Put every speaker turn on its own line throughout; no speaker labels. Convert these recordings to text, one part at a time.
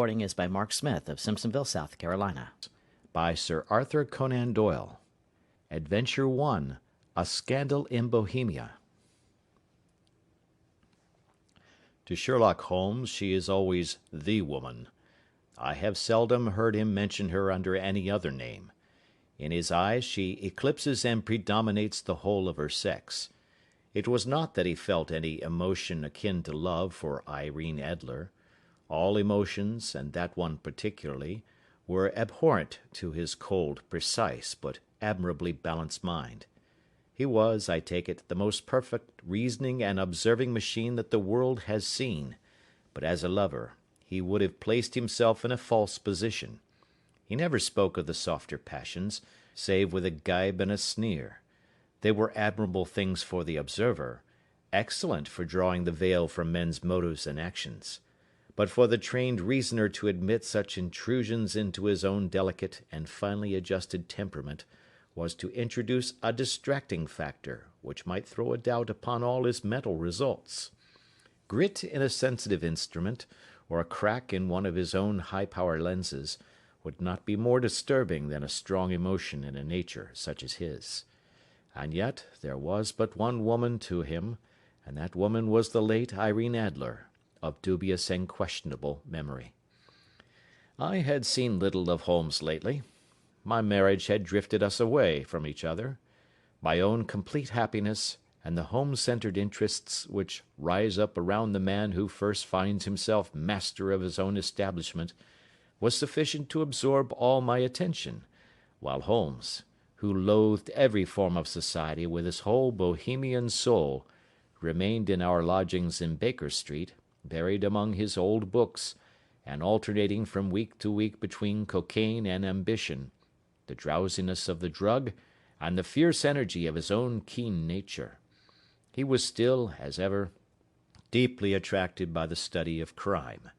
Recording is by Mark Smith of Simpsonville, South Carolina.
By Sir Arthur Conan Doyle. Adventure 1. A Scandal in Bohemia. To Sherlock Holmes she is always the woman. I have seldom heard him mention her under any other name. In his eyes she eclipses and predominates the whole of her sex. It was not that he felt any emotion akin to love for Irene Adler. All emotions, and that one particularly, were abhorrent to his cold, precise, but admirably balanced mind. He was, I take it, the most perfect reasoning and observing machine that the world has seen, but as a lover he would have placed himself in a false position. He never spoke of the softer passions, save with a gibe and a sneer. They were admirable things for the observer, excellent for drawing the veil from men's motives and actions. But for the trained reasoner to admit such intrusions into his own delicate and finely adjusted temperament was to introduce a distracting factor which might throw a doubt upon all his mental results. Grit in a sensitive instrument, or a crack in one of his own high-power lenses, would not be more disturbing than a strong emotion in a nature such as his. And yet there was but one woman to him, and that woman was the late Irene Adler, of dubious and questionable memory. I had seen little of Holmes lately. My marriage had drifted us away from each other. My own complete happiness, and the home-centered interests which rise up around the man who first finds himself master of his own establishment, was sufficient to absorb all my attention, while Holmes, who loathed every form of society with his whole Bohemian soul, remained in our lodgings in Baker Street, buried among his old books, and alternating from week to week between cocaine and ambition, the drowsiness of the drug, and the fierce energy of his own keen nature. He was still, as ever, deeply attracted by the study of crime,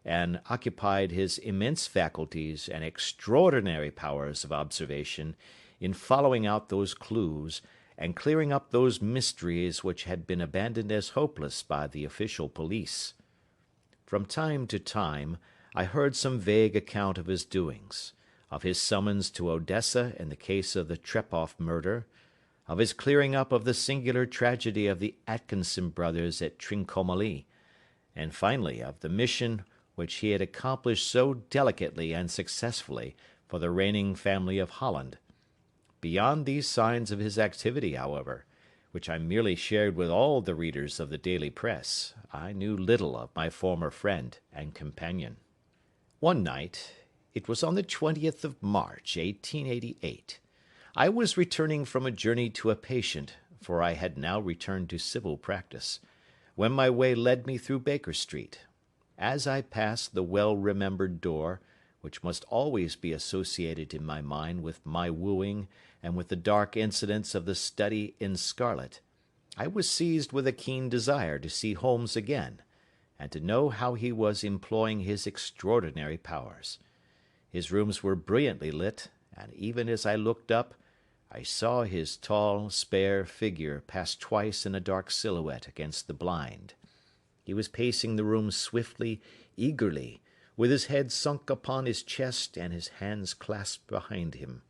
and occupied his immense faculties and extraordinary powers of observation in following out those clues and clearing up those mysteries which had been abandoned as hopeless by the official police. From time to time I heard some vague account of his doings, of his summons to Odessa in the case of the Trepoff murder, of his clearing up of the singular tragedy of the Atkinson brothers at Trincomalee, and finally of the mission which he had accomplished so delicately and successfully for the reigning family of Holland. Beyond these signs of his activity, however, which I merely shared with all the readers of the daily press, I knew little of my former friend and companion. One night, it was on the 20th of March, 1888, I was returning from a journey to a patient, for I had now returned to civil practice, when my way led me through Baker Street. As I passed the well-remembered door, which must always be associated in my mind with my wooing and with the dark incidents of the study in scarlet, I was seized with a keen desire to see Holmes again, and to know how he was employing his extraordinary powers. His rooms were brilliantly lit, and even as I looked up, I saw his tall, spare figure pass twice in a dark silhouette against the blind. He was pacing the room swiftly, eagerly, with his head sunk upon his chest and his hands clasped behind him.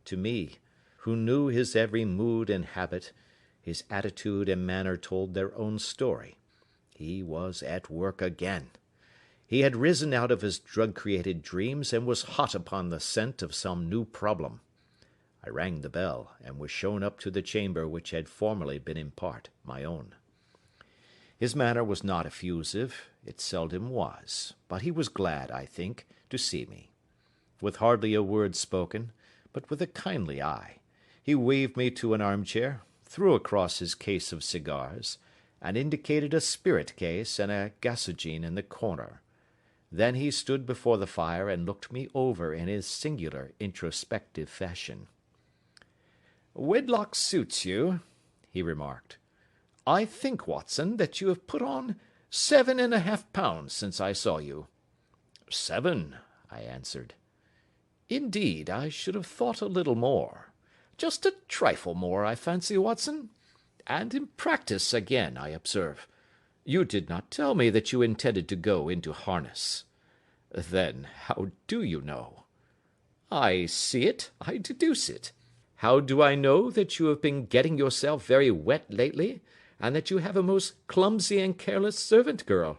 To me, who knew his every mood and habit, his attitude and manner told their own story. He was at work again. He had risen out of his drug-created dreams and was hot upon the scent of some new problem. I rang the bell, and was shown up to the chamber which had formerly been in part my own. His manner was not effusive, it seldom was, but he was glad, I think, to see me. With hardly a word spoken, but with a kindly eye, he waved me to an armchair, threw across his case of cigars, and indicated a spirit case and a gasogene in the corner. Then he stood before the fire and looked me over in his singular introspective fashion. "Wedlock suits you," he remarked. "I think, Watson, that you have put on 7½ pounds since I saw you." "7," I answered. "Indeed, I should have thought a little more. Just a trifle more, I fancy, Watson. And in practice again, I observe. You did not tell me that you intended to go into harness." Then how do you know? I see it, I deduce it. How do I know that you have been getting yourself very wet lately, and that you have a most clumsy and careless servant girl?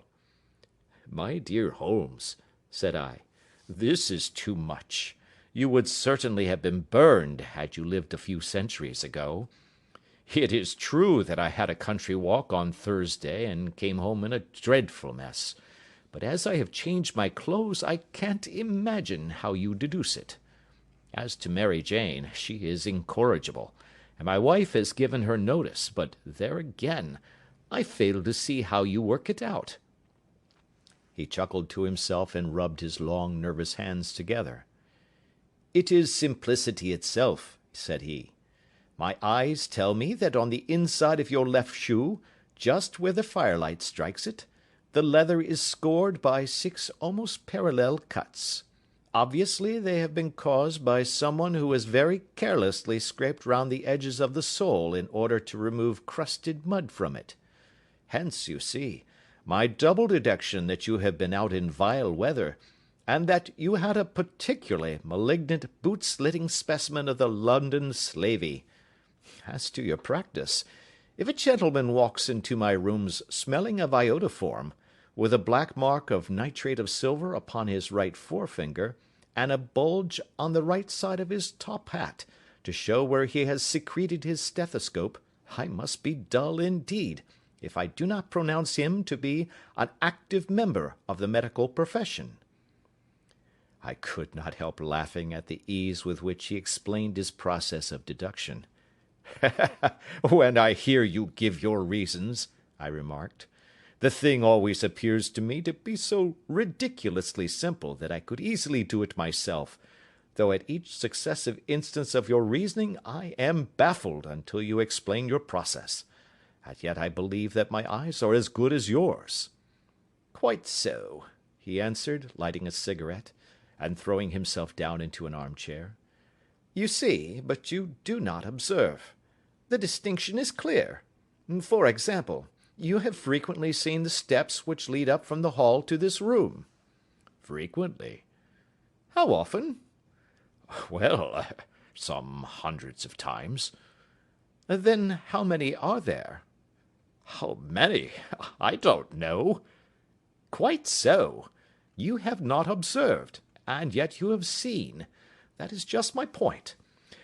My dear Holmes, said I, this is too much. You would certainly have been burned had you lived a few centuries ago. It is true that I had a country walk on Thursday and came home in a dreadful mess, but as I have changed my clothes, I can't imagine how you deduce it. As to Mary Jane, she is incorrigible, and my wife has given her notice, but there again, I fail to see how you work it out. He chuckled to himself and rubbed his long, nervous hands together. It is simplicity itself, said he. My eyes tell me that on the inside of your left shoe, just where the firelight strikes it, the leather is scored by 6 almost parallel cuts. Obviously, they have been caused by someone who has very carelessly scraped round the edges of the sole in order to remove crusted mud from it. Hence, you see, my double deduction that you have been out in vile weather, and that you had a particularly malignant boot-slitting specimen of the London slavey. As to your practice, if a gentleman walks into my rooms smelling of iodoform, with a black mark of nitrate of silver upon his right forefinger, and a bulge on the right side of his top hat, to show where he has secreted his stethoscope, I must be dull indeed, if I do not pronounce him to be an active member of the medical profession. I could not help laughing at the ease with which he explained his process of deduction. When I hear you give your reasons, I remarked, the thing always appears to me to be so ridiculously simple that I could easily do it myself, though at each successive instance of your reasoning I am baffled until you explain your process. And yet I believe that my eyes are as good as yours. Quite so, he answered, lighting a cigarette, and throwing himself down into an armchair. You see, but you do not observe. The distinction is clear. For example, you have frequently seen the steps which lead up from the hall to this room. Frequently. How often? Well, some hundreds of times. Then how many are there? How many? I don't know. Quite so. You have not observed, and yet you have seen. That is just my point.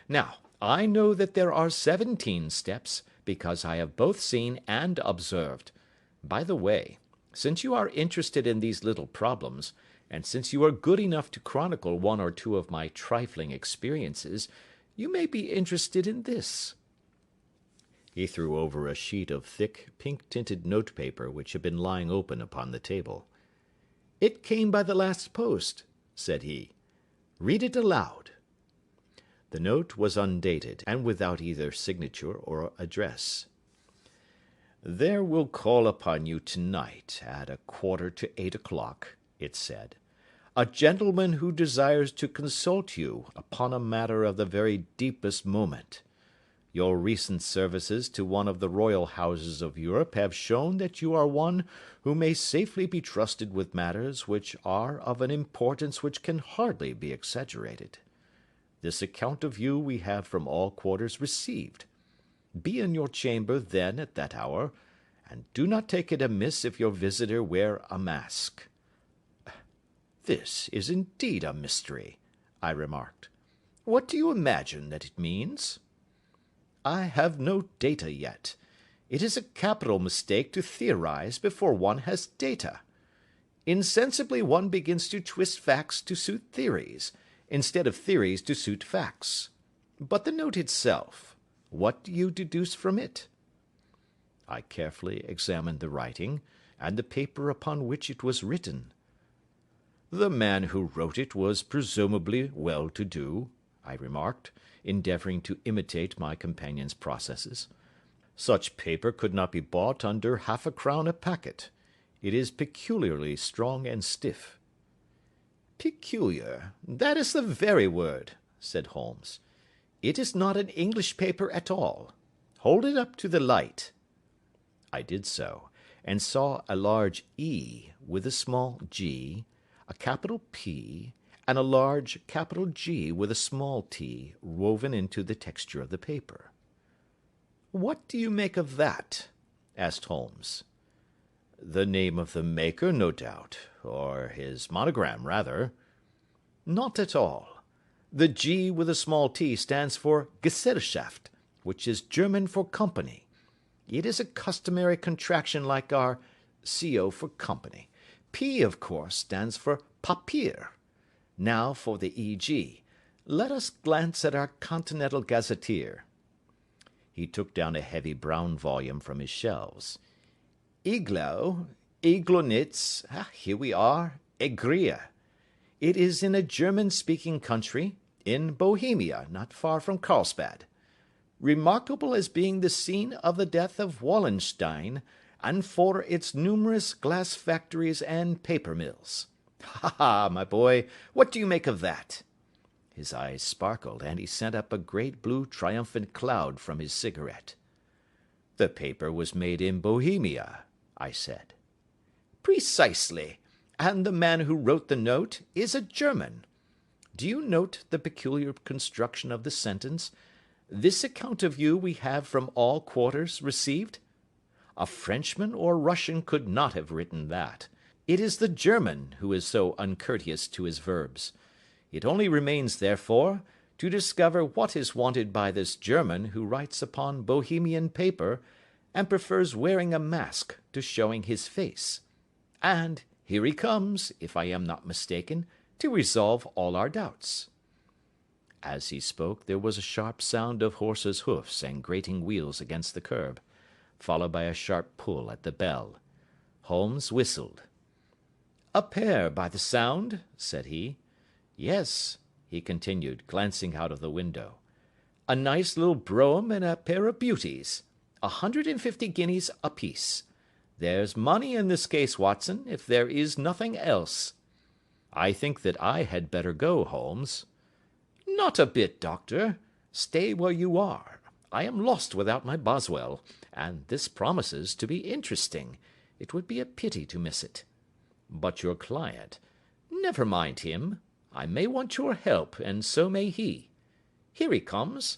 Now, I know that there are 17 steps, because I have both seen and observed. By the way, since you are interested in these little problems, and since you are good enough to chronicle one or two of my trifling experiences, you may be interested in this. He threw over a sheet of thick, pink-tinted notepaper which had been lying open upon the table. It came by the last post, said he. Read it aloud. The note was undated, and without either signature or address. There will call upon you tonight at 7:45, it said, a gentleman who desires to consult you upon a matter of the very deepest moment. Your recent services to one of the royal houses of Europe have shown that you are one who may safely be trusted with matters which are of an importance which can hardly be exaggerated. This account of you we have from all quarters received. Be in your chamber then at that hour, and do not take it amiss if your visitor wear a mask. This is indeed a mystery, I remarked. What do you imagine that it means? I have no data yet. It is a capital mistake to theorize before one has data. Insensibly one begins to twist facts to suit theories, instead of theories to suit facts. But the note itself, what do you deduce from it? I carefully examined the writing, and the paper upon which it was written. The man who wrote it was presumably well-to-do, I remarked, endeavouring to imitate my companion's processes. Such paper could not be bought under 1/2 crown a packet. It is peculiarly strong and stiff. Peculiar, that is the very word, said Holmes. It is not an English paper at all. Hold it up to the light. I did so, and saw a large E with a small g, a capital P, and a large capital G with a small t woven into the texture of the paper. "What do you make of that?" asked Holmes. "The name of the maker, no doubt, or his monogram, rather." "Not at all. The G with a small t stands for Gesellschaft, which is German for company. It is a customary contraction like our CO for company. P, of course, stands for Papier. Now for the EG. Let us glance at our Continental Gazetteer." He took down a heavy brown volume from his shelves. Iglonitz, here we are, Egria. It is in a German-speaking country, in Bohemia, not far from Carlsbad. Remarkable as being the scene of the death of Wallenstein, and for its numerous glass factories and paper mills. Ha ha, my boy, what do you make of that? His eyes sparkled, and he sent up a great blue triumphant cloud from his cigarette. "The paper was made in Bohemia," I said. "Precisely, and the man who wrote the note is a German. Do you note the peculiar construction of the sentence? 'This account of you we have from all quarters received'? A Frenchman or Russian could not have written that. It is the German who is so uncourteous to his verbs. It only remains, therefore, to discover what is wanted by this German who writes upon Bohemian paper, and prefers wearing a mask to showing his face. And here he comes, if I am not mistaken, to resolve all our doubts." As he spoke, there was a sharp sound of horses' hoofs and grating wheels against the curb, followed by a sharp pull at the bell. Holmes whistled. "A pair, by the sound," said he. "Yes," he continued, glancing out of the window. "A nice little brougham and a pair of beauties. 150 guineas apiece. There's money in this case, Watson, if there is nothing else." "I think that I had better go, Holmes." "Not a bit, Doctor. Stay where you are. I am lost without my Boswell, and this promises to be interesting. It would be a pity to miss it." "But your client—" "Never mind him. I may want your help, and so may he. Here he comes.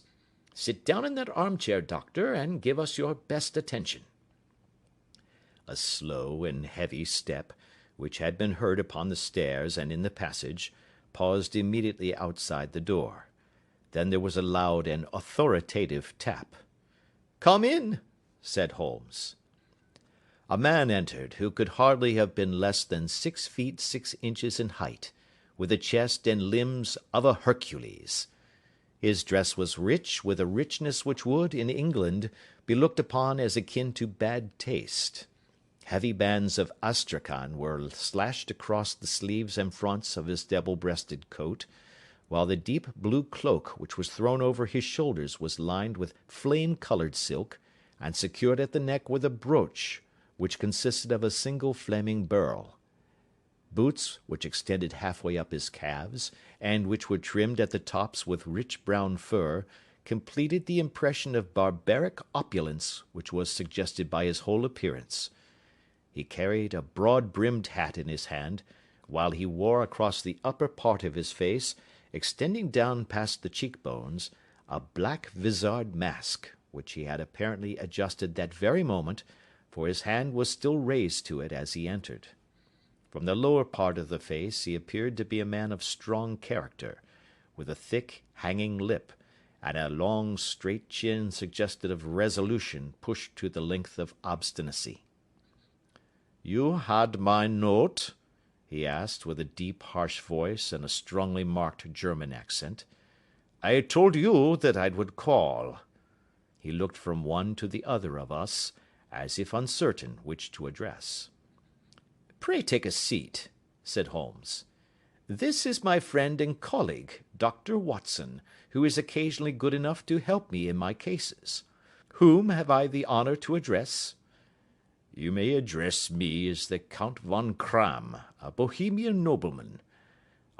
Sit down in that armchair, Doctor, and give us your best attention." A slow and heavy step, which had been heard upon the stairs and in the passage, paused immediately outside the door. Then there was a loud and authoritative tap. "Come in," said Holmes. A man entered who could hardly have been less than 6 feet 6 inches in height, with a chest and limbs of a Hercules. His dress was rich, with a richness which would, in England, be looked upon as akin to bad taste. Heavy bands of astrakhan were slashed across the sleeves and fronts of his double-breasted coat, while the deep blue cloak which was thrown over his shoulders was lined with flame-coloured silk, and secured at the neck with a brooch, which consisted of a single flaming beryl. Boots, which extended halfway up his calves, and which were trimmed at the tops with rich brown fur, completed the impression of barbaric opulence which was suggested by his whole appearance. He carried a broad-brimmed hat in his hand, while he wore across the upper part of his face, extending down past the cheekbones, a black vizard mask, which he had apparently adjusted that very moment, for his hand was still raised to it as he entered. From the lower part of the face he appeared to be a man of strong character, with a thick, hanging lip, and a long, straight chin suggestive of resolution pushed to the length of obstinacy. "You had my note?" he asked, with a deep, harsh voice and a strongly marked German accent. "I told you that I would call." He looked from one to the other of us, as if uncertain which to address. "Pray take a seat," said Holmes. "This is my friend and colleague, Dr. Watson, who is occasionally good enough to help me in my cases. Whom have I the honour to address?" "You may address me as the Count von Kramm, a Bohemian nobleman.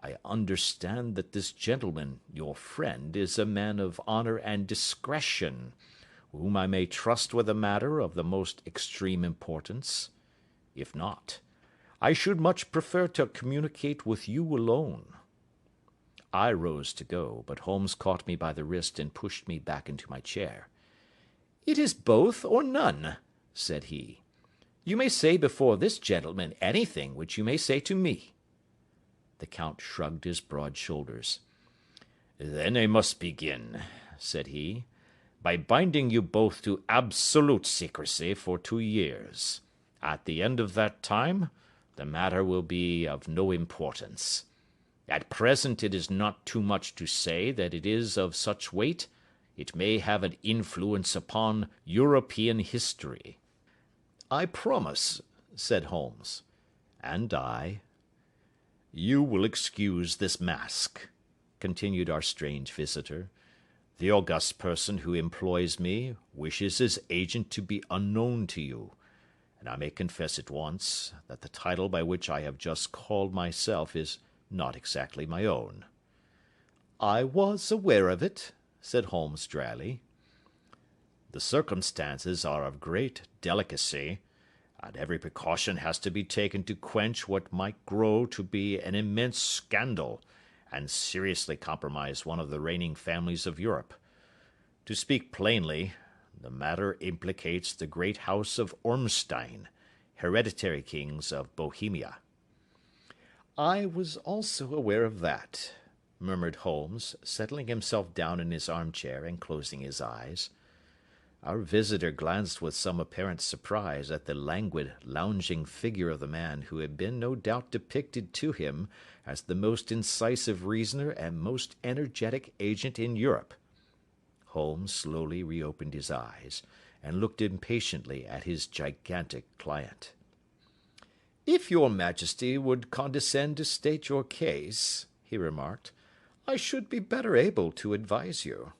I understand that this gentleman, your friend, is a man of honour and discretion, whom I may trust with a matter of the most extreme importance. If not, I should much prefer to communicate with you alone." I rose to go, but Holmes caught me by the wrist and pushed me back into my chair. "It is both or none," said he. "You may say before this gentleman anything which you may say to me." The Count shrugged his broad shoulders. "Then I must begin," said he, "by binding you both to absolute secrecy for 2 years. At the end of that time, the matter will be of no importance. At present it is not too much to say that it is of such weight it may have an influence upon European history." "I promise," said Holmes. "And I." "You will excuse this mask," continued our strange visitor. "The august person who employs me wishes his agent to be unknown to you, and I may confess at once that the title by which I have just called myself is not exactly my own." "I was aware of it," said Holmes dryly. "The circumstances are of great delicacy, and every precaution has to be taken to quench what might grow to be an immense scandal, and seriously compromise one of the reigning families of Europe. To speak plainly, the matter implicates the great house of Ormstein, hereditary kings of Bohemia." "I was also aware of that," murmured Holmes, settling himself down in his armchair and closing his eyes. Our visitor glanced with some apparent surprise at the languid, lounging figure of the man who had been no doubt depicted to him as the most incisive reasoner and most energetic agent in Europe. Holmes slowly reopened his eyes, and looked impatiently at his gigantic client. "If your Majesty would condescend to state your case," he remarked, "I should be better able to advise you."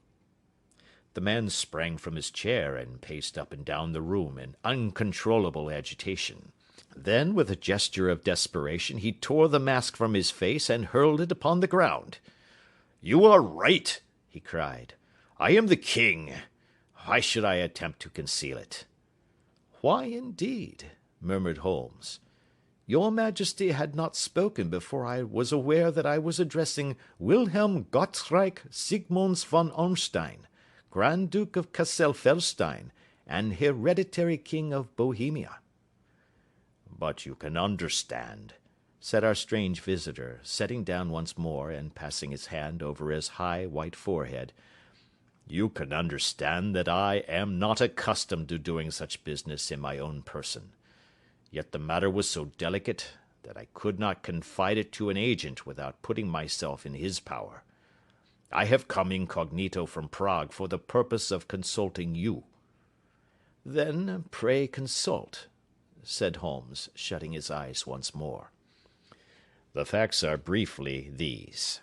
The man sprang from his chair and paced up and down the room in uncontrollable agitation. Then, with a gesture of desperation, he tore the mask from his face and hurled it upon the ground. "You are right," he cried. "I am the king. Why should I attempt to conceal it?" "Why, indeed?" murmured Holmes. "Your Majesty had not spoken before I was aware that I was addressing Wilhelm Gottschalk Sigmunds von Ormstein, Grand Duke of Cassel-Felstein, and hereditary King of Bohemia." "But you can understand," said our strange visitor, sitting down once more and passing his hand over his high white forehead, "you can understand that I am not accustomed to doing such business in my own person. Yet the matter was so delicate that I could not confide it to an agent without putting myself in his power. I have come incognito from Prague for the purpose of consulting you." "Then pray consult," said Holmes, shutting his eyes once more. "The facts are briefly these.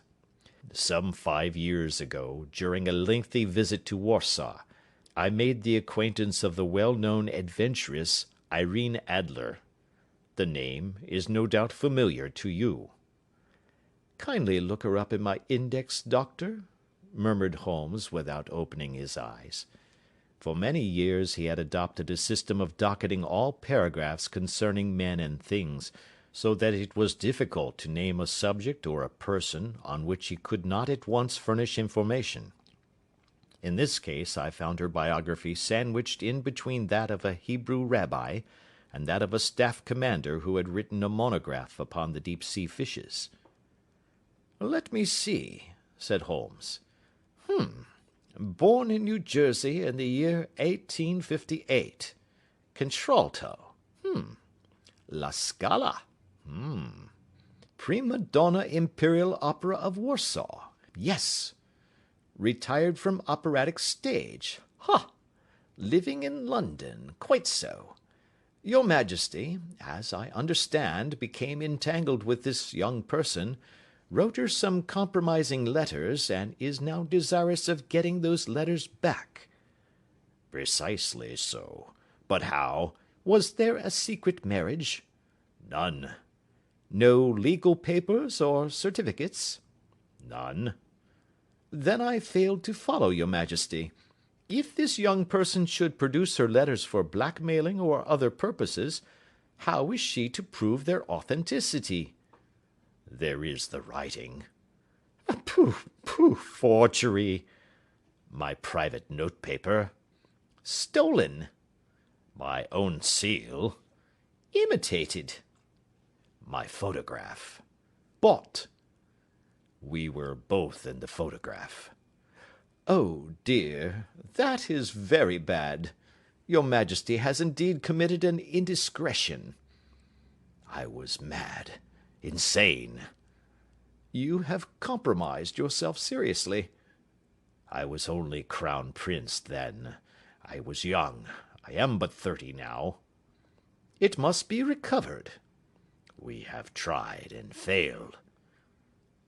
Some 5 years ago, during a lengthy visit to Warsaw, I made the acquaintance of the well-known adventuress Irene Adler. The name is no doubt familiar to you." "Kindly look her up in my index, doctor," murmured Holmes without opening his eyes. For many years he had adopted a system of docketing all paragraphs concerning men and things, so that it was difficult to name a subject or a person on which he could not at once furnish information. In this case I found her biography sandwiched in between that of a Hebrew rabbi and that of a staff commander who had written a monograph upon the deep-sea fishes. "Let me see," said Holmes. Born in New Jersey in the year 1858. Contralto. La Scala. Prima donna Imperial Opera of Warsaw. Yes. Retired from operatic stage. Ha! Living in London. Quite so. Your Majesty, as I understand, became entangled with this young person, wrote her some compromising letters, and is now desirous of getting those letters back." "Precisely so. But how?" "Was there a secret marriage?" "None." "No legal papers or certificates?" "None." "Then I failed to follow your Majesty. If this young person should produce her letters for blackmailing or other purposes, How is she to prove their authenticity? There is the writing. Pooh, pooh, forgery. My private notepaper. Stolen. My own seal. Imitated. My photograph. Bought. We were both in the photograph. Oh, dear, that is very bad. Your Majesty has indeed committed an indiscretion. I was mad, insane. You have compromised yourself seriously. I was only crown prince then. I was young. I am but 30 now. It must be recovered. We have tried and failed.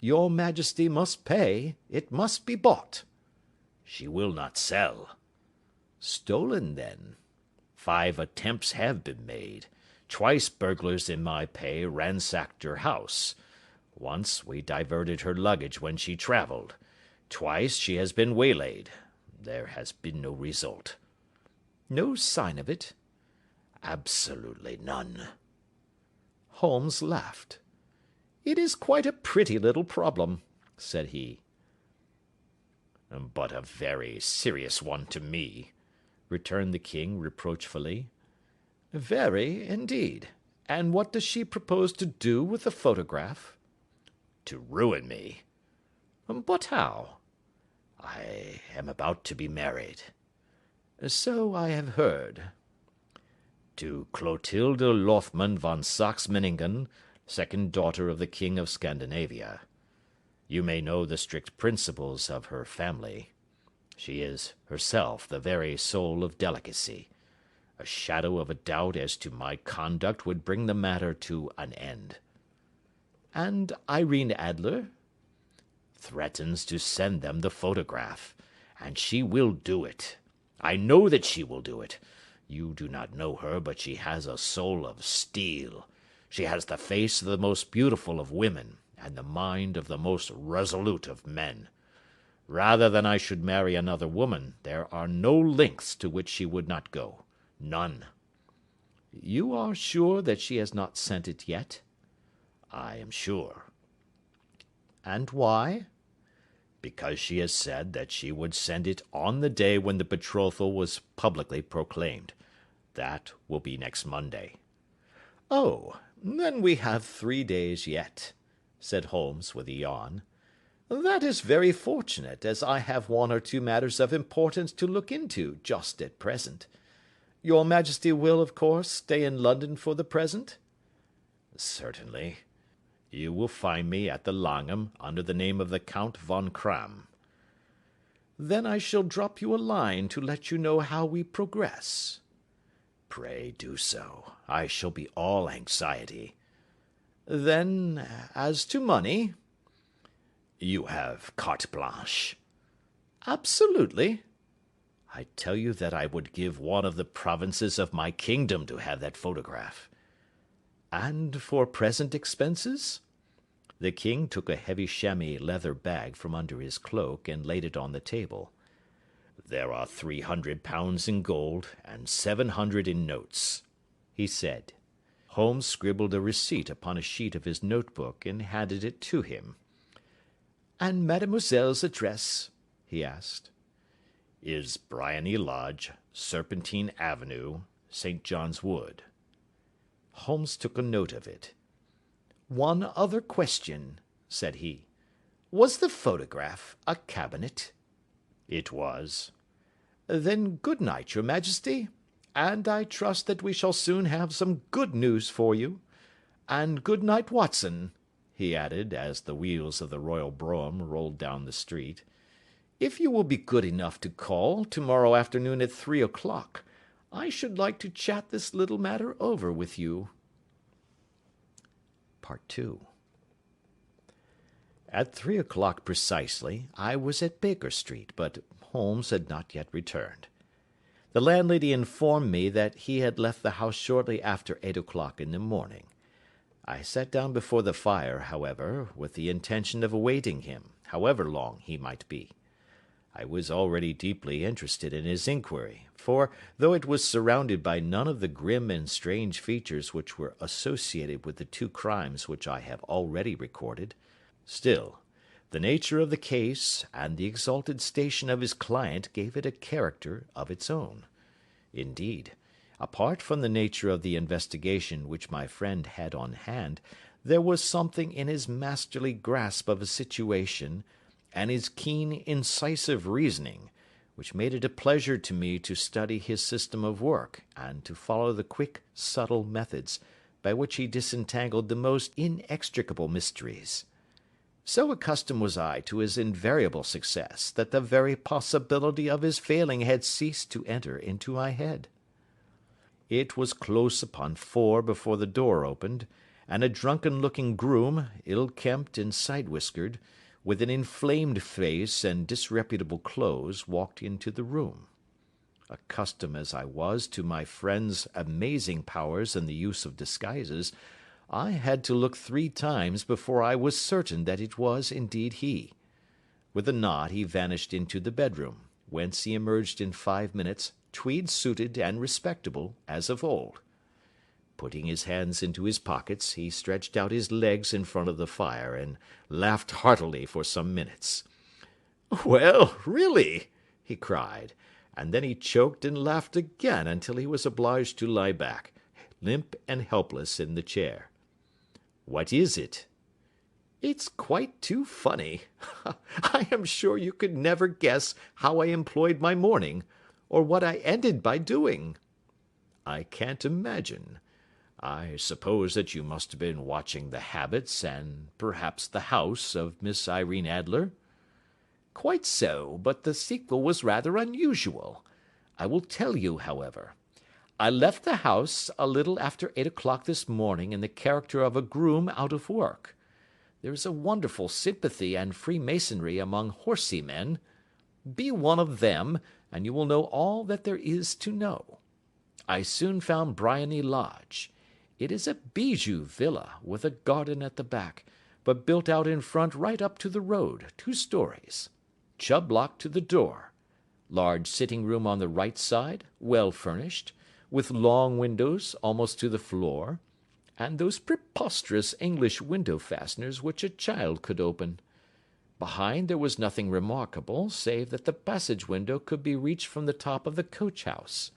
Your Majesty must pay. It must be bought. She will not sell. Stolen, then. 5 attempts have been made. Twice burglars in my pay ransacked her house. Once we diverted her luggage when she traveled. Twice she has been waylaid. There has been no result. No sign of it? Absolutely none. Holmes laughed. It is quite a pretty little problem, said he. But a very serious one to me, returned the king reproachfully. Very, indeed. And what does she propose to do with the photograph? To ruin me. But how? I am about to be married. So I have heard. To Clotilde Lothman von Saxe-Meiningen, second daughter of the King of Scandinavia. You may know the strict principles of her family. She is herself the very soul of delicacy. A shadow of a doubt as to my conduct would bring the matter to an end. And Irene Adler? Threatens to send them the photograph, and she will do it. I know that she will do it. You do not know her, but she has a soul of steel. She has the face of the most beautiful of women, and the mind of the most resolute of men. Rather than I should marry another woman, there are no lengths to which she would not go. None. You are sure that she has not sent it yet? I am sure. And why? Because she has said that she would send it on the day when the betrothal was publicly proclaimed. That will be next Monday. Oh, then we have 3 days yet, said Holmes with a yawn. That is very fortunate, as I have 1 or 2 matters of importance to look into just at present. Your Majesty will, of course, stay in London for the present? Certainly. You will find me at the Langham under the name of the Count von Kramm. Then I shall drop you a line to let you know how we progress. Pray do so. I shall be all anxiety. Then, as to money? You have carte blanche. Absolutely. I tell you that I would give 1 of the provinces of my kingdom to have that photograph. And for present expenses? The king took a heavy chamois leather bag from under his cloak and laid it on the table. There are £300 in gold and 700 in notes, he said. Holmes scribbled a receipt upon a sheet of his notebook and handed it to him. And mademoiselle's address? He asked. Is Briony Lodge, Serpentine Avenue, St. John's Wood. Holmes took a note of it. One other question, said he. Was the photograph a cabinet? It was. Then good night, your Majesty, and I trust that we shall soon have some good news for you. And good night, Watson, he added, as the wheels of the royal brougham rolled down the street. If you will be good enough to call tomorrow afternoon at 3 o'clock, I should like to chat this little matter over with you. Part 2. At 3 o'clock precisely, I was at Baker Street, but Holmes had not yet returned. The landlady informed me that he had left the house shortly after 8 o'clock in the morning. I sat down before the fire, however, with the intention of awaiting him, however long he might be. I was already deeply interested in his inquiry, for, though it was surrounded by none of the grim and strange features which were associated with the two crimes which I have already recorded, still, the nature of the case and the exalted station of his client gave it a character of its own. Indeed, apart from the nature of the investigation which my friend had on hand, there was something in his masterly grasp of a situation, and his keen, incisive reasoning, which made it a pleasure to me to study his system of work, and to follow the quick, subtle methods by which he disentangled the most inextricable mysteries. So accustomed was I to his invariable success that the very possibility of his failing had ceased to enter into my head. It was close upon 4 before the door opened, and a drunken-looking groom, ill-kempt and side-whiskered, with an inflamed face and disreputable clothes, walked into the room. Accustomed as I was to my friend's amazing powers in the use of disguises, I had to look 3 times before I was certain that it was indeed he. With a nod he vanished into the bedroom, whence he emerged in 5 minutes, tweed-suited and respectable as of old. Putting his hands into his pockets, he stretched out his legs in front of the fire, and laughed heartily for some minutes. "Well, really!" he cried, and then he choked and laughed again until he was obliged to lie back, limp and helpless, in the chair. "What is it?" "It's quite too funny. I am sure you could never guess how I employed my morning, or what I ended by doing." "I can't imagine. I suppose that you must have been watching the habits, and perhaps the house, of Miss Irene Adler?" "Quite so, but the sequel was rather unusual. I will tell you, however. I left the house a little after 8 o'clock this morning in the character of a groom out of work. There is a wonderful sympathy and freemasonry among horsey men. Be one of them, and you will know all that there is to know. I soon found Briony Lodge. It is a bijou villa, with a garden at the back, but built out in front right up to the road, 2 stories. Chubb lock to the door. Large sitting room on the right side, well furnished, with long windows almost to the floor, and those preposterous English window fasteners which a child could open. Behind there was nothing remarkable, save that the passage window could be reached from the top of the coach-house.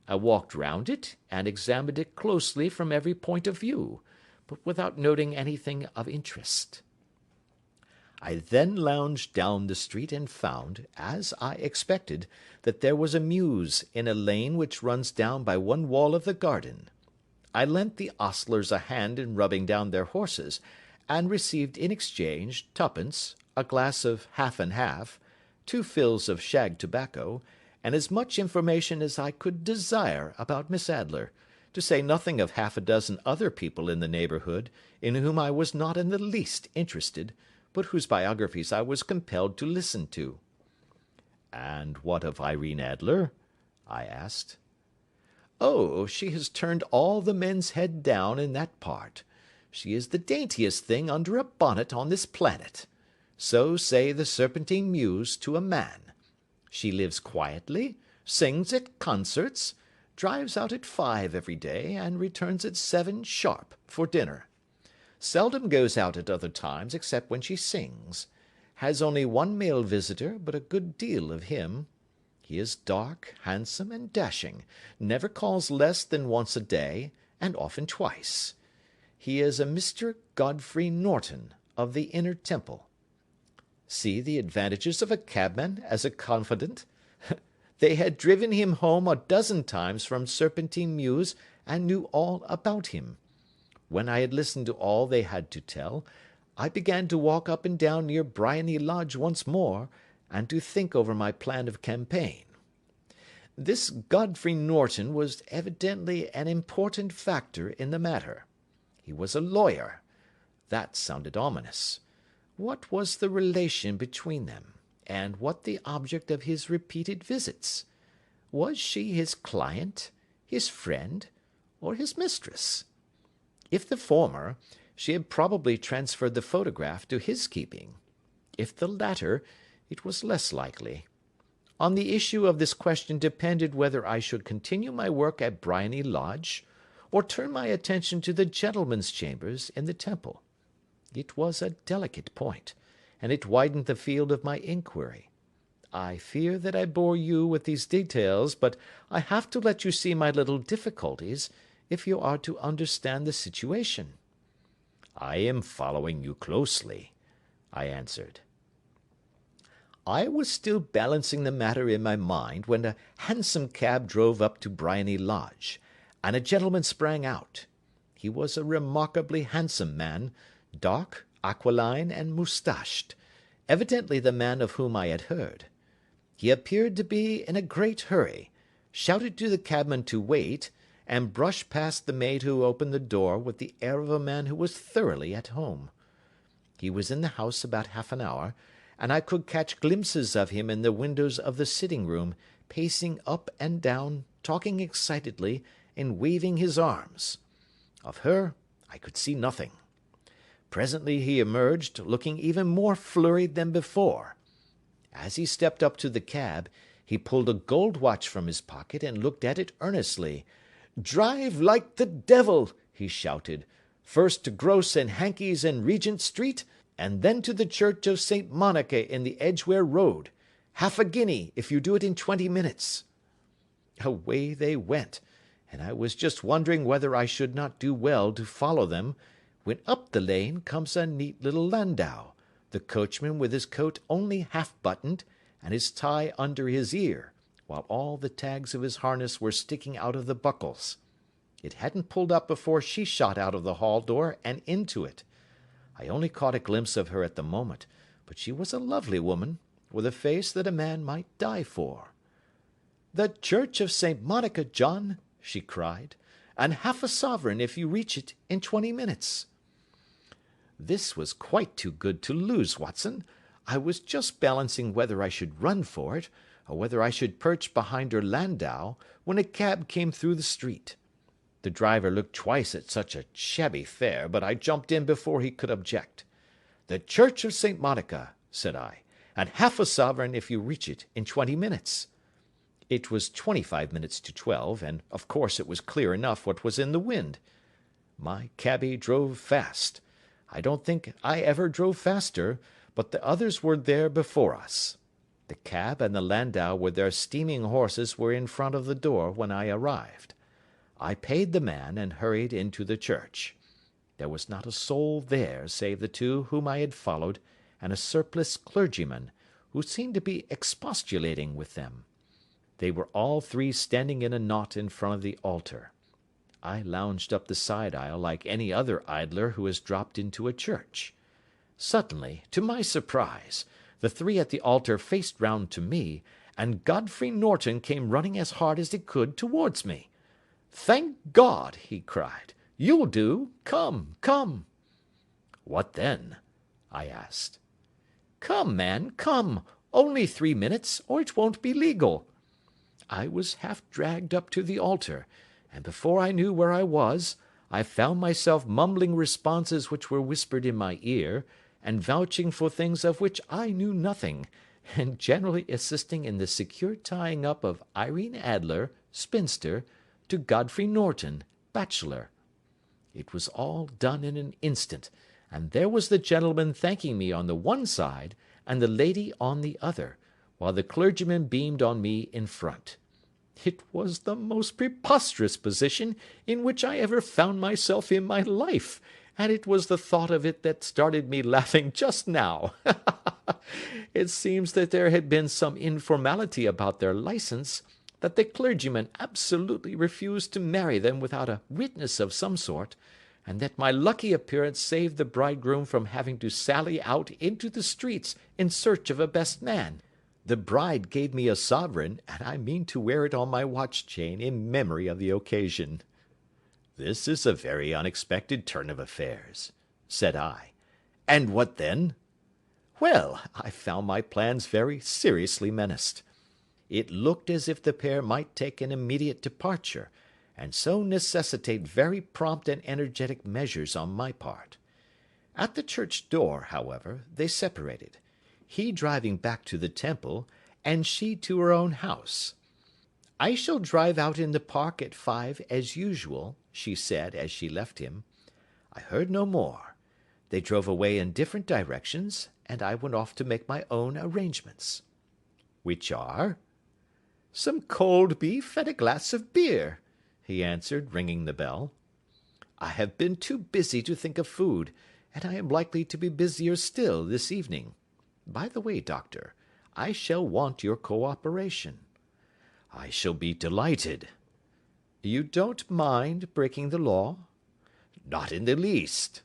I walked round it, and examined it closely from every point of view, but without noting anything of interest. I then lounged down the street and found, as I expected, that there was a mews in a lane which runs down by one wall of the garden. I lent the ostlers a hand in rubbing down their horses, and received in exchange 2d, a glass of half and half, 2 fills of shag tobacco, and as much information as I could desire about Miss Adler, to say nothing of half a dozen other people in the neighbourhood, in whom I was not in the least interested, but whose biographies I was compelled to listen to. "And what of Irene Adler?" I asked. "Oh, she has turned all the men's head down in that part. She is the daintiest thing under a bonnet on this planet. So say the Serpentine Mews to a man. She lives quietly, sings at concerts, drives out at 5 every day, and returns at 7 sharp for dinner. Seldom goes out at other times except when she sings. Has only 1 male visitor, but a good deal of him. He is dark, handsome, and dashing, never calls less than once a day, and often twice. He is a Mr. Godfrey Norton, of the Inner Temple. See the advantages of a cabman as a confidant. They had driven him home a dozen times from Serpentine Mews, and knew all about him. When I had listened to all they had to tell, I began to walk up and down near Briony Lodge once more, and to think over my plan of campaign. This Godfrey Norton was evidently an important factor in the matter. He was a lawyer. That sounded ominous. What was the relation between them, and what the object of his repeated visits? Was she his client, his friend, or his mistress? If the former, she had probably transferred the photograph to his keeping. If the latter, it was less likely. On the issue of this question depended whether I should continue my work at Briony Lodge, or turn my attention to the gentlemen's chambers in the Temple. It was a delicate point, and it widened the field of my inquiry. I fear that I bore you with these details, but I have to let you see my little difficulties, if you are to understand the situation. I am following you closely, I answered. I was still balancing the matter in my mind when a hansom cab drove up to Briony Lodge, and a gentleman sprang out. He was a remarkably handsome man, dark, aquiline, and moustached, evidently the man of whom I had heard. He appeared to be in a great hurry, shouted to the cabman to wait, and brushed past the maid who opened the door with the air of a man who was thoroughly at home. He was in the house about half an hour, and I could catch glimpses of him in the windows of the sitting-room, pacing up and down, talking excitedly, and waving his arms. Of her I could see nothing. Presently he emerged, looking even more flurried than before. As he stepped up to the cab, he pulled a gold watch from his pocket and looked at it earnestly. "Drive like the devil!" he shouted. "First to Gross and Hankey's in Regent Street, and then to the Church of St. Monica in the Edgware Road. Half a guinea if you do it in 20 minutes. Away they went, and I was just wondering whether I should not do well to follow them, when up the lane comes a neat little landau, the coachman with his coat only half buttoned, and his tie under his ear, while all the tags of his harness were sticking out of the buckles. It hadn't pulled up before she shot out of the hall door and into it. I only caught a glimpse of her at the moment, but she was a lovely woman, with a face that a man might die for. "The Church of St. Monica, John," she cried, "and half a sovereign if you reach it in 20 minutes. This was quite too good to lose, Watson. I was just balancing whether I should run for it, or whether I should perch behind her landau, when a cab came through the street. The driver looked twice at such a shabby fare, but I jumped in before he could object. "The Church of St. Monica," said I, "and half a sovereign if you reach it in 20 minutes. It was 25 minutes to 12, and of course it was clear enough what was in the wind. My cabby drove fast. I don't think I ever drove faster, but the others were there before us. The cab and the landau with their steaming horses were in front of the door when I arrived. I paid the man and hurried into the church. There was not a soul there save the two whom I had followed, and a surpliced clergyman, who seemed to be expostulating with them. They were all three standing in a knot in front of the altar. I lounged up the side aisle like any other idler who has dropped into a church. Suddenly, to my surprise, the three at the altar faced round to me, and Godfrey Norton came running as hard as he could towards me. "Thank God!" he cried. "You'll do. Come, come." "What then?" I asked. "Come, man, come. Only 3 minutes, or it won't be legal." I was half dragged up to the altar, and before I knew where I was, I found myself mumbling responses which were whispered in my ear, and vouching for things of which I knew nothing, and generally assisting in the secure tying up of Irene Adler, spinster, to Godfrey Norton, bachelor. It was all done in an instant, and there was the gentleman thanking me on the one side, and the lady on the other, while the clergyman beamed on me in front. It was the most preposterous position in which I ever found myself in my life, and it was the thought of it that started me laughing just now. It seems that there had been some informality about their licence, that the clergyman absolutely refused to marry them without a witness of some sort, and that my lucky appearance saved the bridegroom from having to sally out into the streets in search of a best man. The bride gave me a sovereign, and I mean to wear it on my watch chain in memory of the occasion." "This is a very unexpected turn of affairs," said I. "And what then?" "Well, I found my plans very seriously menaced. It looked as if the pair might take an immediate departure, and so necessitate very prompt and energetic measures on my part. At the church door, however, they separated. he driving back to the Temple, and she to her own house. "I shall drive out in the park at 5 as usual," she said as she left him. I heard no more. They drove away in different directions, and I went off to make my own arrangements. "Which are?" "Some cold beef and a glass of beer," he answered, ringing the bell. "I have been too busy to think of food, and I am likely to be busier still this evening. By the way, Doctor, I shall want your cooperation." "I shall be delighted." "You don't mind breaking the law?" "Not in the least."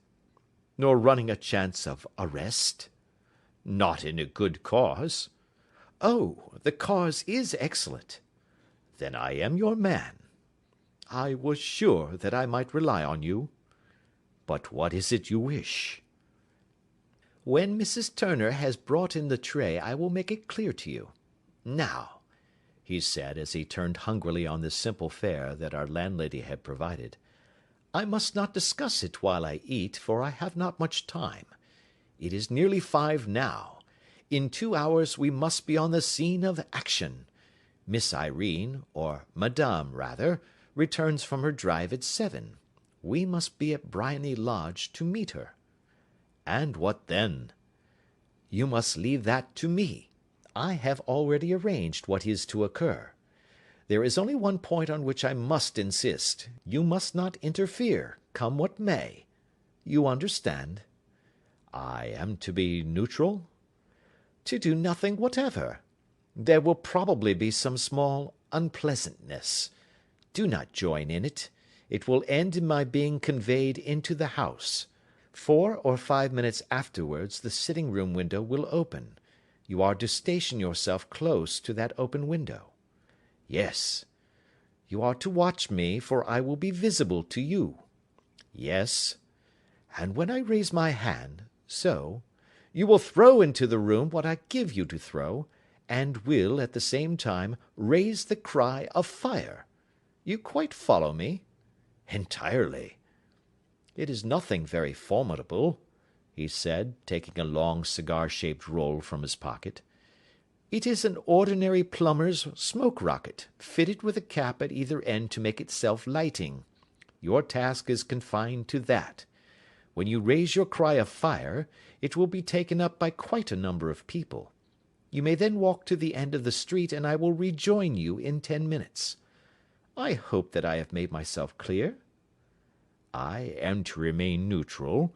"Nor running a chance of arrest?" "Not in a good cause." "Oh, the cause is excellent." "Then I am your man." "I was sure that I might rely on you." "But what is it you wish?" "When Mrs. Turner has brought in the tray I will make it clear to you. Now," he said, as he turned hungrily on the simple fare that our landlady had provided, "I must not discuss it while I eat, for I have not much time. It is nearly 5 now. In 2 hours we must be on the scene of action. Miss Irene, or Madame rather, returns from her drive at 7. We must be at Briony Lodge to meet her." "And what then?" "You must leave that to me. I have already arranged what is to occur. There is only one point on which I must insist. You must not interfere, come what may. You understand?" "I am to be neutral?" "To do nothing whatever. There will probably be some small unpleasantness. Do not join in it. It will end in my being conveyed into the house. 4 or 5 minutes afterwards the sitting-room window will open. You are to station yourself close to that open window." "Yes." "You are to watch me, for I will be visible to you." "Yes." "And when I raise my hand, so, you will throw into the room what I give you to throw, and will, at the same time, raise the cry of fire. You quite follow me?" "Entirely." "It is nothing very formidable," he said, taking a long cigar-shaped roll from his pocket. "It is an ordinary plumber's smoke rocket, fitted with a cap at either end to make it self-lighting. Your task is confined to that. When you raise your cry of fire, it will be taken up by quite a number of people. You may then walk to the end of the street, and I will rejoin you in 10 minutes. I hope that I have made myself clear?" "I am to remain neutral,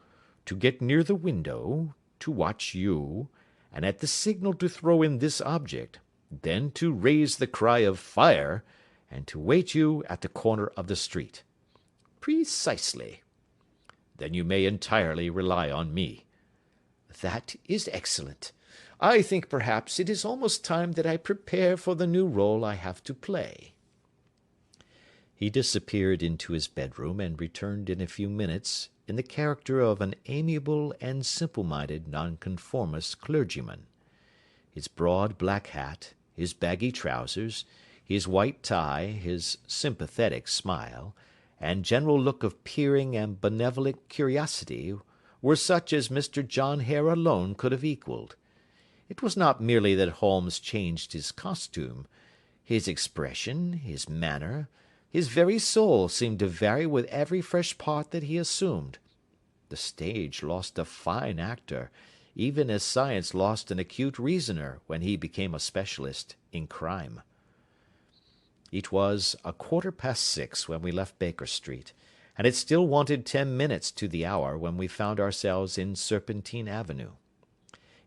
to get near the window, to watch you, and at the signal to throw in this object, then to raise the cry of fire, and to wait you at the corner of the street." "Precisely." "Then you may entirely rely on me." "That is excellent. I think perhaps it is almost time that I prepare for the new role I have to play." He disappeared into his bedroom, and returned in a few minutes in the character of an amiable and simple-minded nonconformist clergyman. His broad black hat, his baggy trousers, his white tie, his sympathetic smile, and general look of peering and benevolent curiosity were such as Mr. John Hare alone could have equalled. It was not merely that Holmes changed his costume. His expression, his manner, his very soul seemed to vary with every fresh part that he assumed. The stage lost a fine actor, even as science lost an acute reasoner when he became a specialist in crime. It was 6:15 when we left Baker Street, and it still wanted 10 minutes to the hour when we found ourselves in Serpentine Avenue.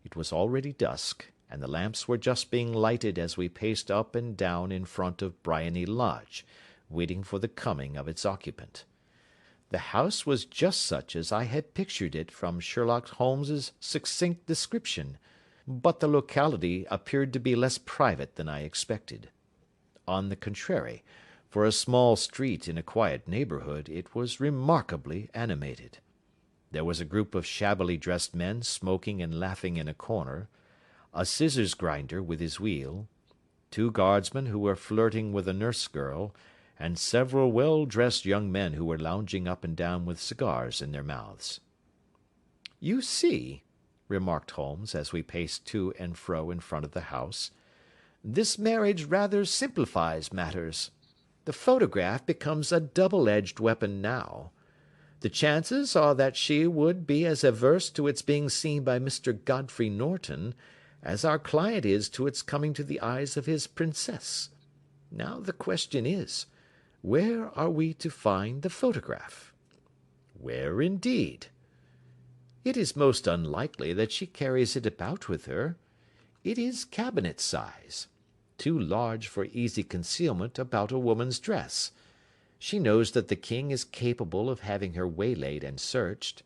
It was already dusk, and the lamps were just being lighted as we paced up and down in front of Briony Lodge, waiting for the coming of its occupant. The house was just such as I had pictured it from Sherlock Holmes's succinct description, but the locality appeared to be less private than I expected. On the contrary, for a small street in a quiet neighbourhood, it was remarkably animated. There was a group of shabbily dressed men smoking and laughing in a corner, a scissors grinder with his wheel, 2 guardsmen who were flirting with a nurse girl, and several well-dressed young men who were lounging up and down with cigars in their mouths. "You see," remarked Holmes, as we paced to and fro in front of the house. "This marriage rather simplifies matters. The photograph becomes a double-edged weapon now. The chances are that she would be as averse to its being seen by Mr. Godfrey Norton as our client is to its coming to the eyes of his princess. Now the question is, where are we to find the photograph?" "Where, indeed?" "It is most unlikely that she carries it about with her. It is cabinet size, too large for easy concealment about a woman's dress. She knows that the king is capable of having her waylaid and searched.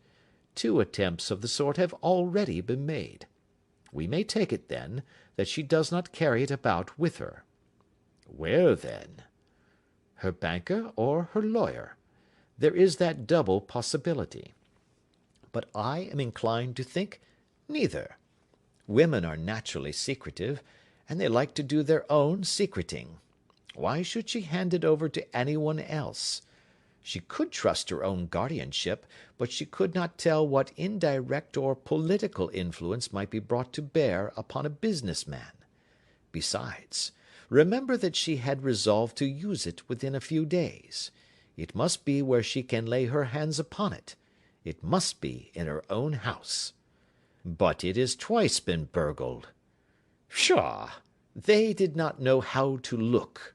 2 attempts of the sort have already been made. We may take it, then, that she does not carry it about with her." "Where, then?" "Her banker or her lawyer. There is that double possibility. But I am inclined to think neither. Women are naturally secretive, and they like to do their own secreting. Why should she hand it over to anyone else? She could trust her own guardianship, but she could not tell what indirect or political influence might be brought to bear upon a business man. Besides, remember that she had resolved to use it within a few days. It must be where she can lay her hands upon it. It must be in her own house." "But it has twice been burgled." "Pshaw! They did not know how to look."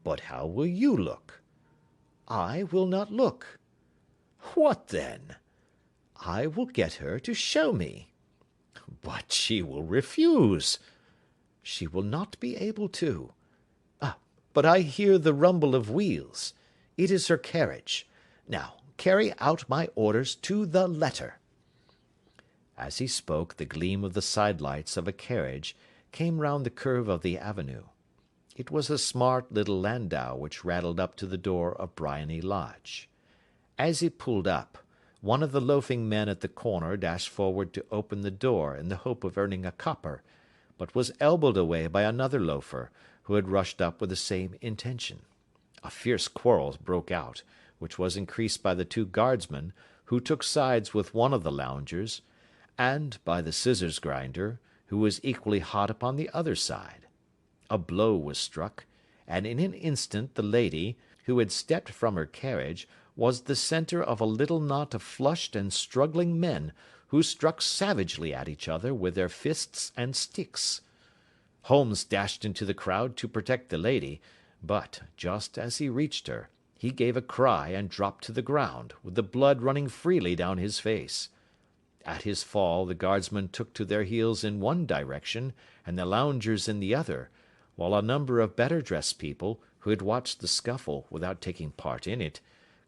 "But how will you look?" "I will not look." "What then?" "I will get her to show me." "But she will refuse." "She will not be able to. Ah, but I hear the rumble of wheels. It is her carriage. Now, carry out my orders to the letter." As he spoke, the gleam of the side-lights of a carriage came round the curve of the avenue. It was a smart little landau which rattled up to the door of Briony Lodge. As it pulled up, one of the loafing men at the corner dashed forward to open the door in the hope of earning a copper, but was elbowed away by another loafer, who had rushed up with the same intention. A fierce quarrel broke out, which was increased by the 2 guardsmen, who took sides with one of the loungers, and by the scissors grinder, who was equally hot upon the other side. A blow was struck, and in an instant the lady, who had stepped from her carriage, was the centre of a little knot of flushed and struggling men, who struck savagely at each other with their fists and sticks. Holmes dashed into the crowd to protect the lady, but, just as he reached her, he gave a cry and dropped to the ground, with the blood running freely down his face. At his fall the guardsmen took to their heels in one direction, and the loungers in the other, while a number of better dressed people, who had watched the scuffle without taking part in it,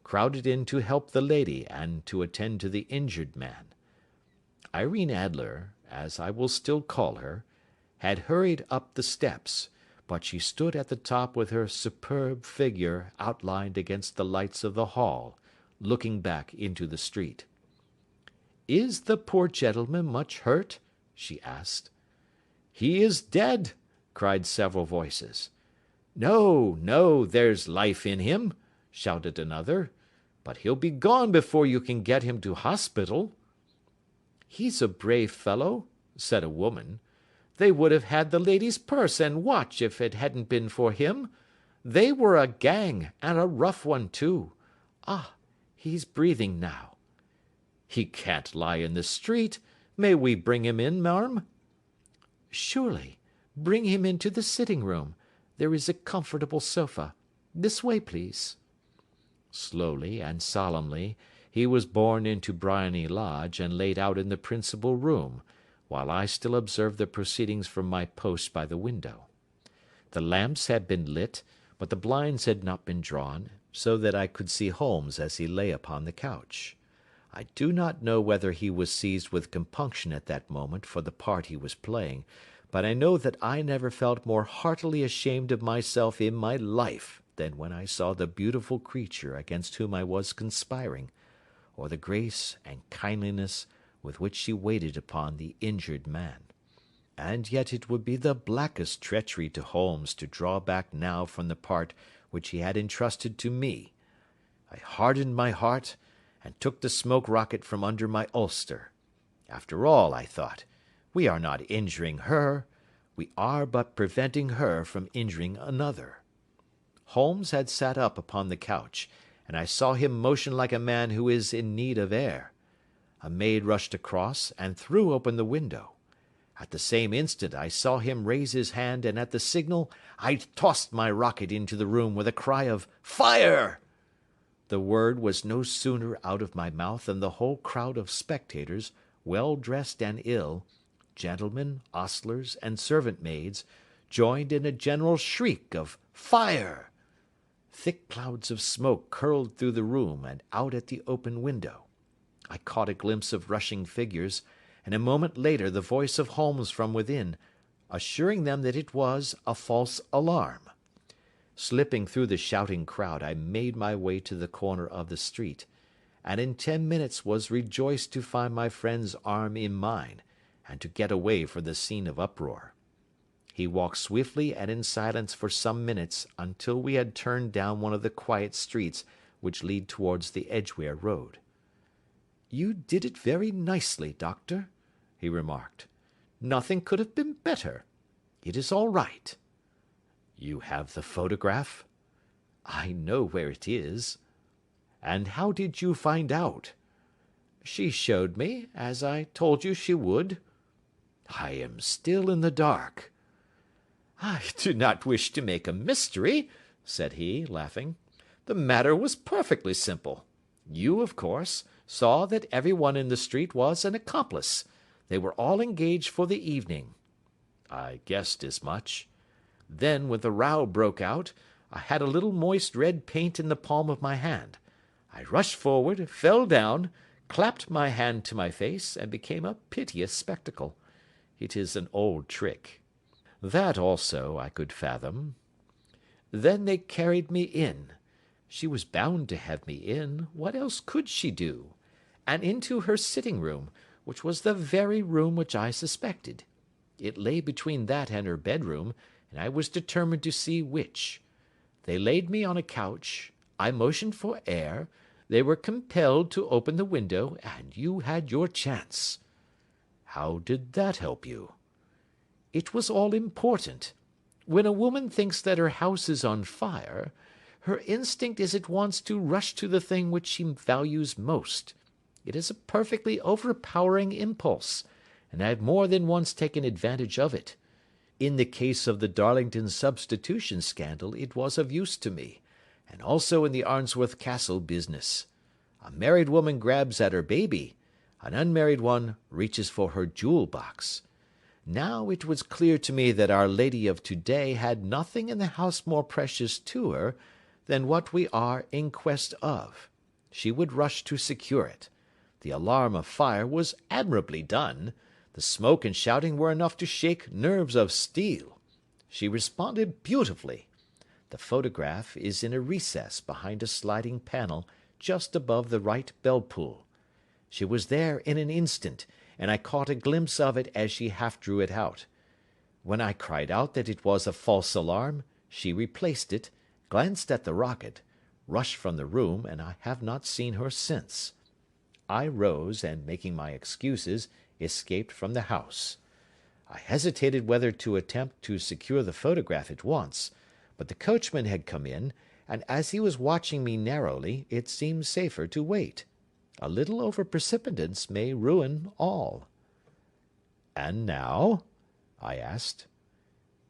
crowded in to help the lady and to attend to the injured man. Irene Adler, as I will still call her, had hurried up the steps, but she stood at the top with her superb figure outlined against the lights of the hall, looking back into the street. "Is the poor gentleman much hurt?" she asked. "He is dead," cried several voices. "No, no, there's life in him," shouted another, "but he'll be gone before you can get him to hospital." "He's a brave fellow," said a woman. "They would have had the lady's purse and watch if it hadn't been for him. They were a gang, and a rough one too. Ah, he's breathing now." "He can't lie in the street. May we bring him in, marm?" "Surely. Bring him into the sitting-room. There is a comfortable sofa. This way, please." Slowly and solemnly he was borne into Briony Lodge and laid out in the principal room, while I still observed the proceedings from my post by the window. The lamps had been lit, but the blinds had not been drawn, so that I could see Holmes as he lay upon the couch. I do not know whether he was seized with compunction at that moment for the part he was playing, but I know that I never felt more heartily ashamed of myself in my life than when I saw the beautiful creature against whom I was conspiring, or the grace and kindliness with which she waited upon the injured man. And yet it would be the blackest treachery to Holmes to draw back now from the part which he had entrusted to me. I hardened my heart, and took the smoke rocket from under my ulster. After all, I thought, we are not injuring her. We are but preventing her from injuring another. Holmes had sat up upon the couch, and I saw him motion like a man who is in need of air. A maid rushed across and threw open the window. At the same instant I saw him raise his hand, and at the signal I tossed my rocket into the room with a cry of "Fire!" The word was no sooner out of my mouth than the whole crowd of spectators, well dressed and ill, gentlemen, ostlers, and servant maids, joined in a general shriek of "Fire!" Thick clouds of smoke curled through the room and out at the open window. I caught a glimpse of rushing figures, and a moment later the voice of Holmes from within, assuring them that it was a false alarm. Slipping through the shouting crowd, I made my way to the corner of the street, and in 10 minutes was rejoiced to find my friend's arm in mine, and to get away from the scene of uproar. He walked swiftly and in silence for some minutes until we had turned down one of the quiet streets which lead towards the Edgware Road. "You did it very nicely, Doctor," he remarked. "Nothing could have been better. It is all right." "You have the photograph?" "I know where it is." "And how did you find out?" "She showed me, as I told you she would." "I am still in the dark." "I do not wish to make a mystery," said he, laughing. "The matter was perfectly simple. You, of course, saw that everyone in the street was an accomplice. They were all engaged for the evening." "I guessed as much." "Then, when the row broke out, I had a little moist red paint in the palm of my hand. I rushed forward, fell down, clapped my hand to my face, and became a piteous spectacle. It is an old trick. That also I could fathom. Then they carried me in. She was bound to have me in. What else could she do? And into her sitting room, which was the very room which I suspected. It lay between that and her bedroom, and I was determined to see which. They laid me on a couch. I motioned for air. They were compelled to open the window, and you had your chance." "How did that help you?" "It was all important. When a woman thinks that her house is on fire, her instinct is at once to rush to the thing which she values most. It is a perfectly overpowering impulse, and I have more than once taken advantage of it. In the case of the Darlington substitution scandal it was of use to me, and also in the Arnsworth Castle business. A married woman grabs at her baby, an unmarried one reaches for her jewel box. Now it was clear to me that Our Lady of today had nothing in the house more precious to her than what we are in quest of. She would rush to secure it. The alarm of fire was admirably done. The smoke and shouting were enough to shake nerves of steel. She responded beautifully. The photograph is in a recess behind a sliding panel just above the right bell-pull. She was there in an instant, and I caught a glimpse of it as she half drew it out. When I cried out that it was a false alarm, she replaced it, glanced at the rocket, rushed from the room, and I have not seen her since. I rose, and making my excuses, escaped from the house. I hesitated whether to attempt to secure the photograph at once, but the coachman had come in, and as he was watching me narrowly, it seemed safer to wait. A little over-precipitance may ruin all. "And now?" I asked.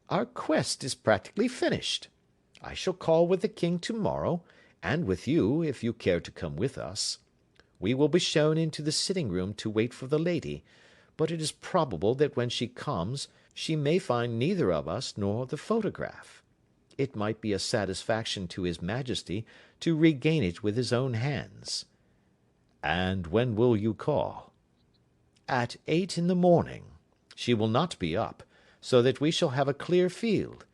"Our quest is practically finished. I shall call with the king to-morrow, and with you, if you care to come with us. We will be shown into the sitting-room to wait for the lady, but it is probable that when she comes she may find neither of us nor the photograph. It might be a satisfaction to his Majesty to regain it with his own hands." "And when will you call?" "At 8 in the morning. She will not be up, so that we shall have a clear field.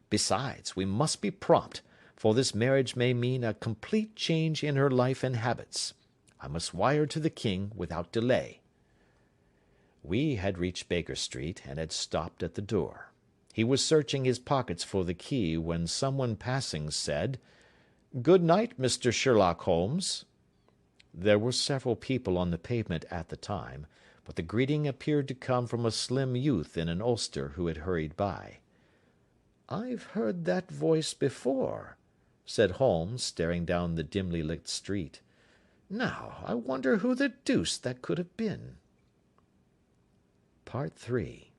Besides, we must be prompt, for this marriage may mean a complete change in her life and habits. I must wire to the king without delay." We had reached Baker Street, and had stopped at the door. He was searching his pockets for the key when someone passing said, "Good night, Mr. Sherlock Holmes." There were several people on the pavement at the time, but the greeting appeared to come from a slim youth in an ulster who had hurried by. "I've heard that voice before," said Holmes, staring down the dimly lit street. "Now, I wonder who the deuce that could have been." Part 3.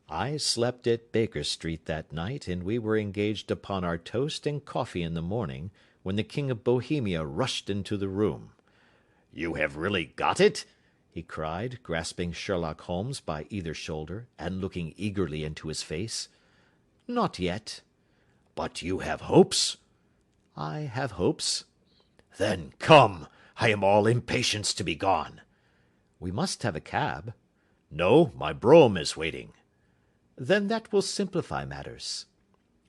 I slept at Baker Street that night, and we were engaged upon our toast and coffee in the morning, when the King of Bohemia rushed into the room. "You have really got it?" he cried, grasping Sherlock Holmes by either shoulder, and looking eagerly into his face. "Not yet." "But you have hopes?" "I have hopes." "Then come, I am all impatience to be gone." "We must have a cab." "No, my brougham is waiting." "Then that will simplify matters."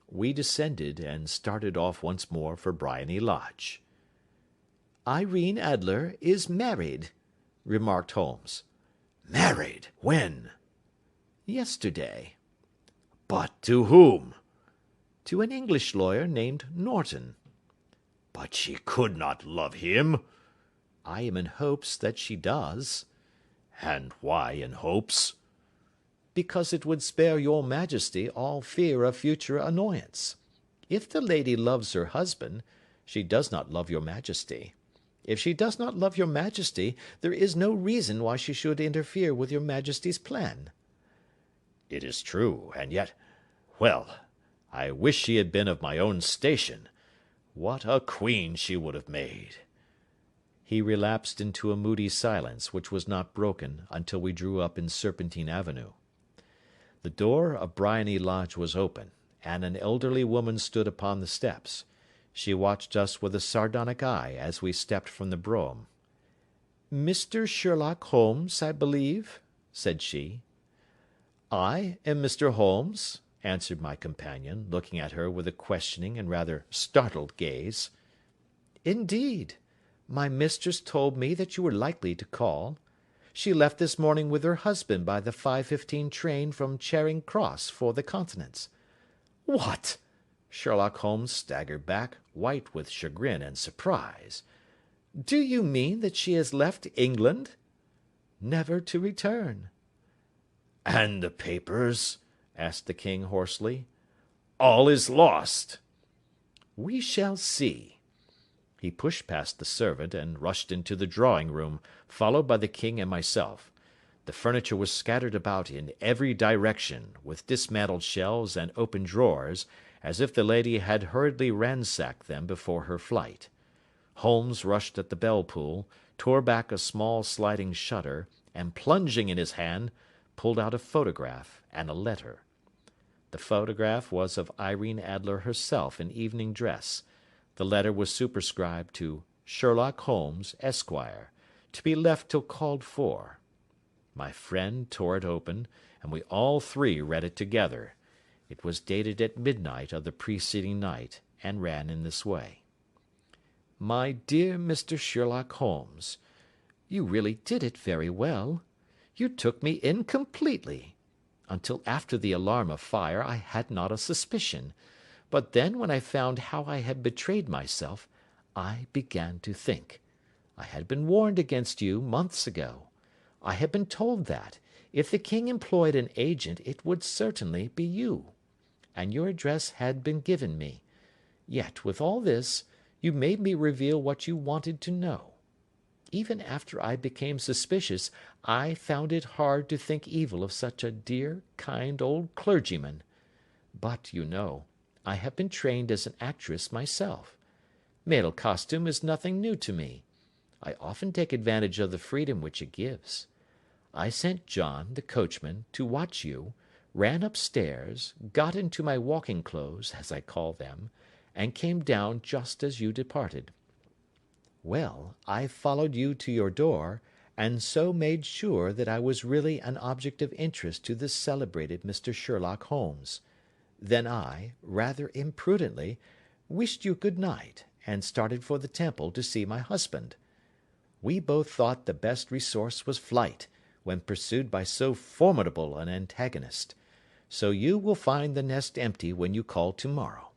We descended, and started off once more for Briony Lodge. "Irene Adler is married," remarked Holmes. "Married? When?" "Yesterday." "But to whom?" "To an English lawyer named Norton." "But she could not love him." "I am in hopes that she does." "And why in hopes?" "Because it would spare your majesty all fear of future annoyance. If the lady loves her husband, she does not love your majesty. If she does not love your majesty, there is no reason why she should interfere with your majesty's plan." "It is true, and yet, well, I wish she had been of my own station. What a queen she would have made!" He relapsed into a moody silence, which was not broken until we drew up in Serpentine Avenue. The door of Briony Lodge was open, and an elderly woman stood upon the steps. She watched us with a sardonic eye as we stepped from the brougham. "Mr. Sherlock Holmes, I believe?" said she. "I am Mr. Holmes," answered my companion, looking at her with a questioning and rather startled gaze. "Indeed! My mistress told me that you were likely to call. She left this morning with her husband by the 5:15 train from Charing Cross for the Continent." "What!" Sherlock Holmes staggered back, white with chagrin and surprise. "Do you mean that she has left England?" "Never to return." "And the papers?" asked the king hoarsely. "All is lost." "We shall see." He pushed past the servant, and rushed into the drawing-room, followed by the king and myself. The furniture was scattered about in every direction, with dismantled shelves and open drawers, as if the lady had hurriedly ransacked them before her flight. Holmes rushed at the bell-pull, tore back a small sliding shutter, and, plunging in his hand, pulled out a photograph and a letter. The photograph was of Irene Adler herself in evening dress. The letter was superscribed to Sherlock Holmes, Esquire, to be left till called for. My friend tore it open, and we all three read it together. It was dated at midnight of the preceding night, and ran in this way: "My dear Mr. Sherlock Holmes, you really did it very well. You took me in completely. Until after the alarm of fire I had not a suspicion, but then when I found how I had betrayed myself, I began to think. I had been warned against you months ago. I had been told that, if the king employed an agent, it would certainly be you. And your address had been given me. Yet, with all this, you made me reveal what you wanted to know. Even after I became suspicious, I found it hard to think evil of such a dear, kind old clergyman. But, you know, I have been trained as an actress myself. Male costume is nothing new to me. I often take advantage of the freedom which it gives. I sent John, the coachman, to watch you, ran upstairs, got into my walking clothes, as I call them, and came down just as you departed. Well, I followed you to your door, and so made sure that I was really an object of interest to the celebrated Mr. Sherlock Holmes. Then I, rather imprudently, wished you good night, and started for the Temple to see my husband. We both thought the best resource was flight, when pursued by so formidable an antagonist. So you will find the nest empty when you call to-morrow.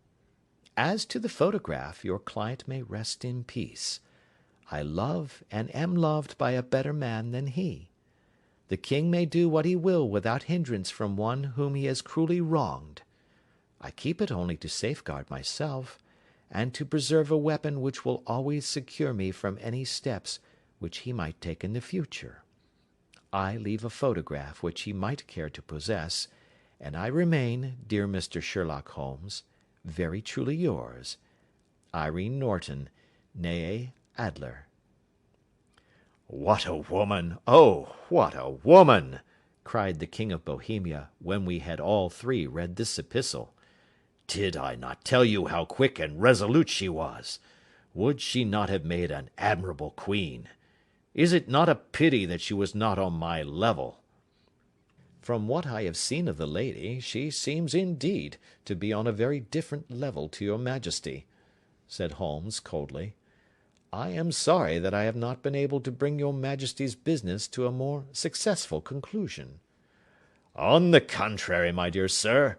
As to the photograph, your client may rest in peace.
I love and am loved by a better man than he. The king may do what he will without hindrance from one whom he has cruelly wronged. I keep it only to safeguard myself, and to preserve a weapon which will always secure me from any steps which he might take in the future. I leave a photograph which he might care to possess, and I remain, dear Mr. Sherlock Holmes, very truly yours, Irene Norton, née Adler.
What a woman! Oh, what a woman! cried the King of Bohemia, when we had all three read this epistle. Did I not tell you how quick and resolute she was? Would she not have made an admirable queen? Is it not a pity that she was not on my level?
From what I have seen of the lady, she seems indeed to be on a very different level to your majesty, said Holmes coldly. I am sorry that I have not been able to bring your majesty's business to a more successful conclusion.
On the contrary, my dear sir,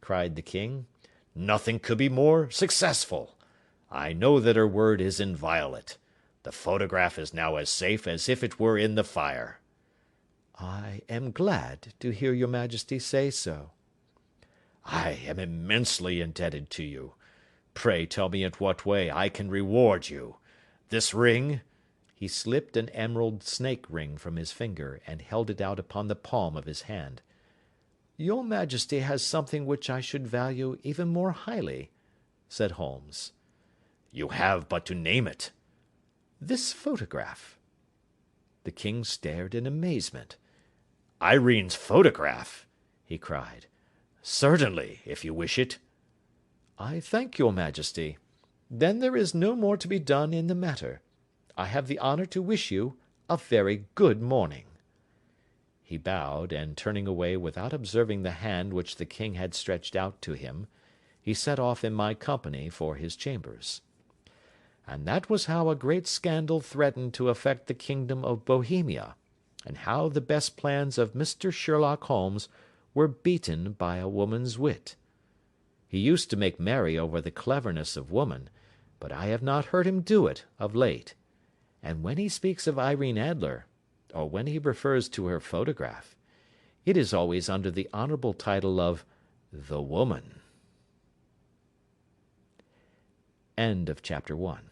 cried the king, nothing could be more successful. I know that her word is inviolate. The photograph is now as safe as if it were in the fire.
I am glad to hear your majesty say so.
I am immensely indebted to you. Pray tell me in what way I can reward you. This ring—"
He slipped an emerald snake ring from his finger and held it out upon the palm of his hand. "Your majesty has something which I should value even more highly," said Holmes.
"You have but to name it."
"This photograph." The king stared in amazement.
"Irene's photograph!" he cried. "Certainly, if you wish it."
"I thank your majesty. Then there is no more to be done in the matter. I have the honour to wish you a very good morning." He bowed, and turning away without observing the hand which the king had stretched out to him, he set off in my company for his chambers. And that was how a great scandal threatened to affect the kingdom of Bohemia, and how the best plans of Mr. Sherlock Holmes were beaten by a woman's wit. He used to make merry over the cleverness of woman, but I have not heard him do it of late, and when he speaks of Irene Adler, or when he refers to her photograph, it is always under the honourable title of the woman. End of chapter 1.